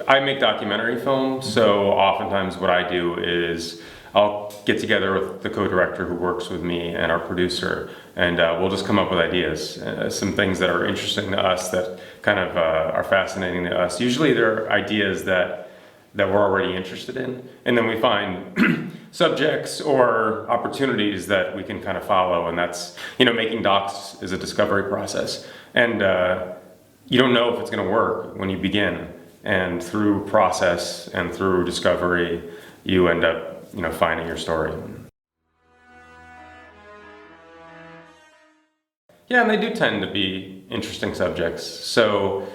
I make documentary films, so oftentimes what I do is I'll get together with the co-director who works with me and our producer, and we'll just come up with ideas, some things that are interesting to us, that kind of are fascinating to us. Usually they're ideas that we're already interested in, and then we find subjects or opportunities that we can kind of follow, and that's, you know, making docs is a discovery process, and you don't know if it's going to work when you begin, and through process and through discovery you end up, you know, finding your story. Yeah, and they do tend to be interesting subjects. So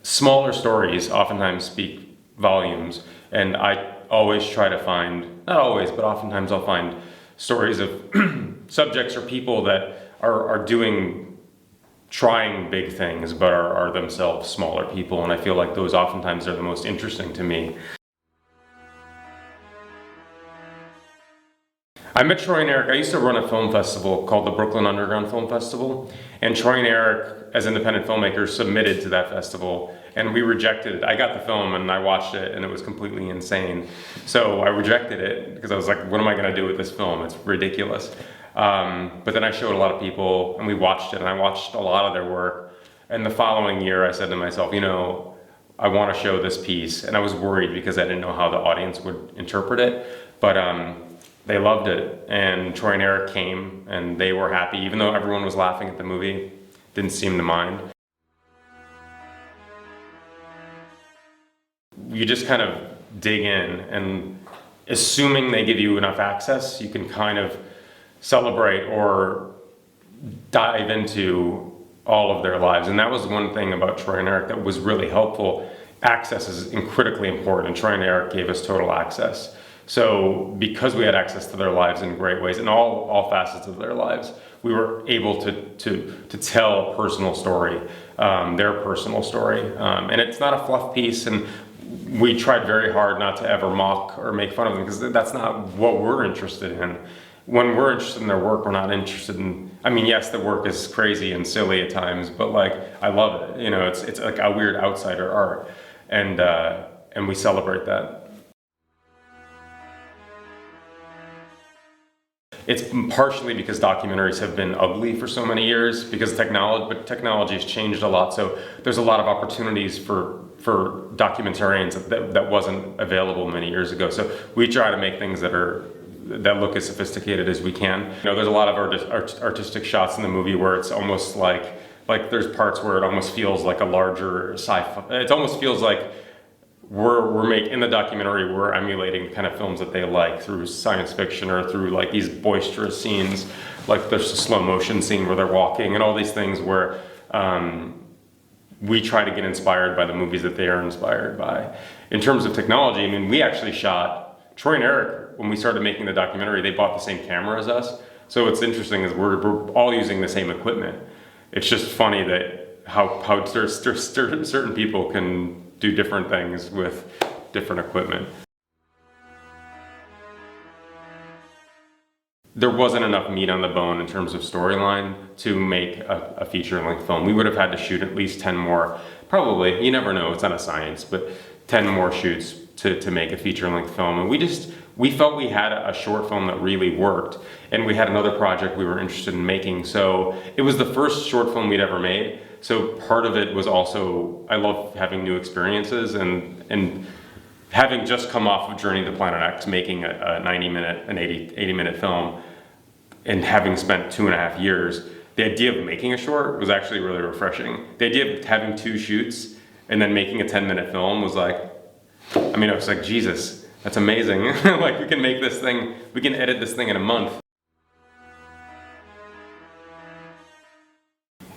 smaller stories oftentimes speak volumes, and I always try to find, not always, but oftentimes I'll find stories of subjects or people that are trying big things but are themselves smaller people, and I feel like those oftentimes are the most interesting to me. I met Troy and Eric. I used to run a film festival called the Brooklyn Underground Film Festival, and Troy and Eric, as independent filmmakers, submitted to that festival, and we rejected it. I got the film and I watched it, and it was completely insane. So I rejected it because I was like, what am I going to do with this film? It's ridiculous. But then I showed a lot of people, and we watched it, and I watched a lot of their work. And the following year I said to myself, you know, I want to show this piece, and I was worried because I didn't know how the audience would interpret it, but they loved it, and Troy and Eric came, and they were happy, even though everyone was laughing at the movie, didn't seem to mind. You just kind of dig in, and assuming they give you enough access, you can kind of celebrate or dive into all of their lives. And that was one thing about Troy and Eric that was really helpful. Access is critically important, and Troy and Eric gave us total access. So because we had access to their lives in great ways, and all facets of their lives, we were able to tell a personal story, their personal story. And it's not a fluff piece, and we tried very hard not to ever mock or make fun of them, because that's not what we're interested in. When we're interested in their work, we're not interested in, I mean, yes, the work is crazy and silly at times, but like, I love it. You know, it's like a weird outsider art, and we celebrate that. It's partially because documentaries have been ugly for so many years, because technology has changed a lot. So there's a lot of opportunities for documentarians that wasn't available many years ago. So we try to make things that look as sophisticated as we can. You know, there's a lot of artistic shots in the movie where it's almost like there's parts where it almost feels like a larger sci-fi. It almost feels like we're making, in the documentary, we're emulating kind of films that they like through science fiction, or through like these boisterous scenes, like there's a slow motion scene where they're walking, and all these things where we try to get inspired by the movies that they are inspired by. In terms of technology, I mean, we actually shot, Troy and Eric, when we started making the documentary, they bought the same camera as us. So what's interesting is we're all using the same equipment. It's just funny that how certain people can do different things with different equipment. There wasn't enough meat on the bone in terms of storyline to make a feature-length film. We would have had to shoot at least 10 more, probably, you never know, it's not a science, but 10 more shoots to make a feature-length film. And we felt we had a short film that really worked, and we had another project we were interested in making. So it was the first short film we'd ever made. So part of it was also, I love having new experiences, and having just come off of Journey to Planet X, making a 80-minute film, and having spent 2.5 years, the idea of making a short was actually really refreshing. The idea of having 2 shoots and then making a 10-minute film was like, I mean, I was like, Jesus, that's amazing. Like, we can make this thing, we can edit this thing in a month.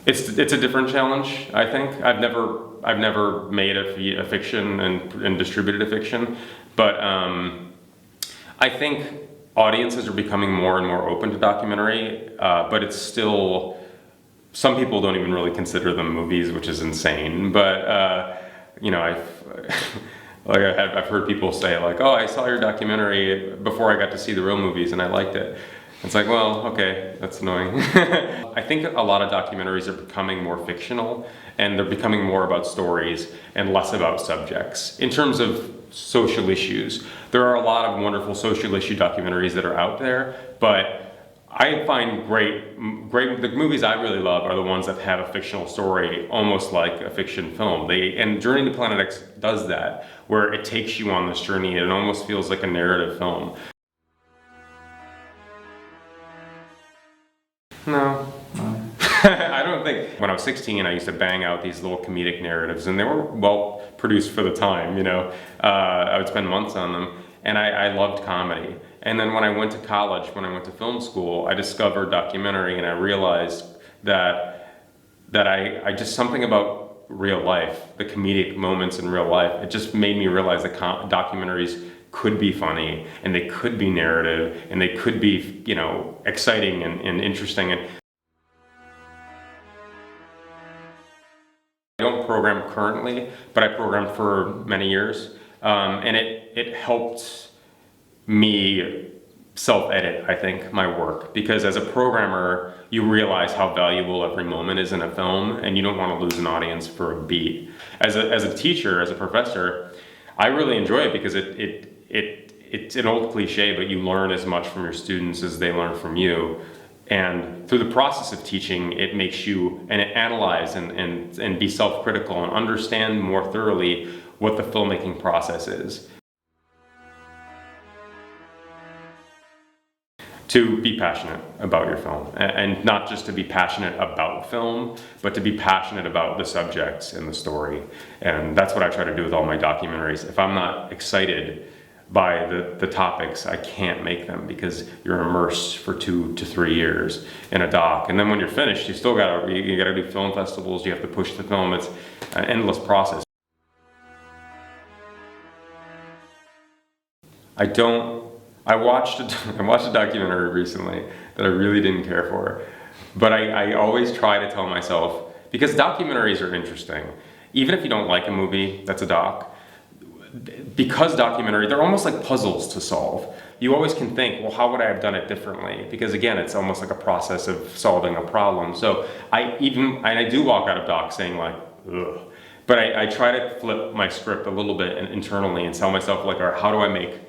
It's a different challenge, I think. I've never made a fiction and distributed a fiction, but I think audiences are becoming more and more open to documentary, but it's still, some people don't even really consider them movies, which is insane. But you know, I've heard people say like, "Oh, I saw your documentary before I got to see the real movies, and I liked it." It's like, well, okay, that's annoying. I think a lot of documentaries are becoming more fictional, and they're becoming more about stories and less about subjects. In terms of social issues, there are a lot of wonderful social issue documentaries that are out there, but I find the movies I really love are the ones that have a fictional story, almost like a fiction film. And Journey to Planet X does that, where it takes you on this journey and it almost feels like a narrative film. No. I don't think. When I was 16, I used to bang out these little comedic narratives, and they were well produced for the time, you know. I would spend months on them, and I loved comedy. And then when I went to college, when I went to film school, I discovered documentary, and I realized that I just, something about real life, the comedic moments in real life, it just made me realize that documentaries could be funny, and they could be narrative, and they could be, you know, exciting and interesting. And I don't program currently, but I programmed for many years, and it helped me self-edit, I think, my work, because as a programmer, you realize how valuable every moment is in a film, and you don't want to lose an audience for a beat. As a teacher, as a professor, I really enjoy it because it's an old cliche, but you learn as much from your students as they learn from you. And through the process of teaching, it makes you analyze and be self-critical and understand more thoroughly what the filmmaking process is. To be passionate about your film, and not just to be passionate about film, but to be passionate about the subjects and the story. And that's what I try to do with all my documentaries. If I'm not excited by the topics, I can't make them, because you're immersed for 2 to 3 years in a doc. And then when you're finished, you still gotta do film festivals, you have to push the film. It's an endless process. I watched a documentary recently that I really didn't care for, but I always try to tell myself, because documentaries are interesting, even if you don't like a movie that's a doc, because documentary, they're almost like puzzles to solve. You always can think, well, how would I have done it differently? Because again, it's almost like a process of solving a problem. So I do walk out of docs saying like, ugh. But I try to flip my script a little bit internally and tell myself like, all right, how do I make...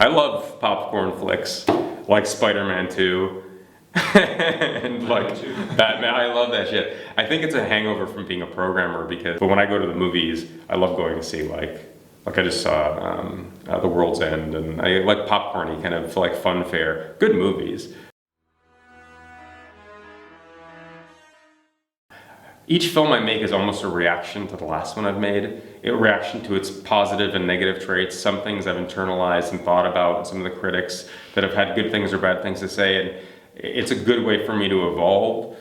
I love popcorn flicks like Spider-Man 2 and like Batman. I love that shit. I think it's a hangover from being a programmer, but when I go to the movies, I love going to see like I just saw The World's End, and I like popcorny kind of like fun fare, good movies. Each film I make is almost a reaction to the last one I've made, a reaction to its positive and negative traits, some things I've internalized and thought about, and some of the critics that have had good things or bad things to say, and it's a good way for me to evolve.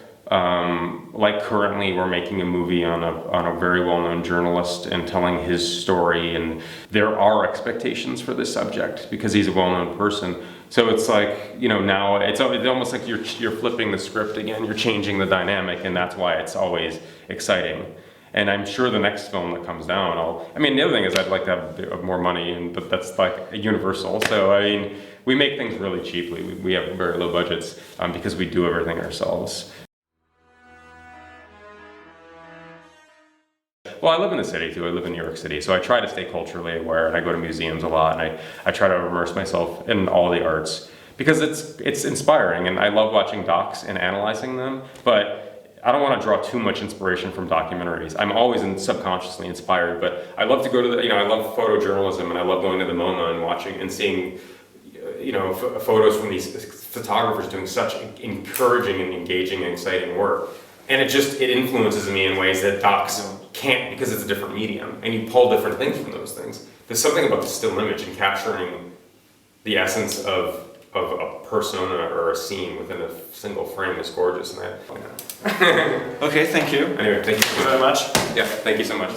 Like currently we're making a movie on a very well-known journalist and telling his story, and there are expectations for this subject because he's a well-known person. So it's like, you know, now it's almost like you're flipping the script again, you're changing the dynamic, and that's why it's always exciting. And I'm sure the next film that comes down, I mean, the other thing is I'd like to have more money, but that's like a universal. So I mean, we make things really cheaply. We have very low budgets because we do everything ourselves. Well, I live in the city too. I live in New York City, so I try to stay culturally aware, and I go to museums a lot, and I try to immerse myself in all the arts because it's inspiring, and I love watching docs and analyzing them, but I don't want to draw too much inspiration from documentaries. I'm always subconsciously inspired, but I love to go to I love photojournalism, and I love going to the MoMA and watching and seeing, photos from these photographers doing such encouraging and engaging and exciting work. And it influences me in ways that docs can't, because it's a different medium, and you pull different things from those things. There's something about the still image and capturing the essence of a persona or a scene within a single frame is gorgeous. And Okay, thank you. Anyway, thank you so much. very much. Yeah, thank you so much.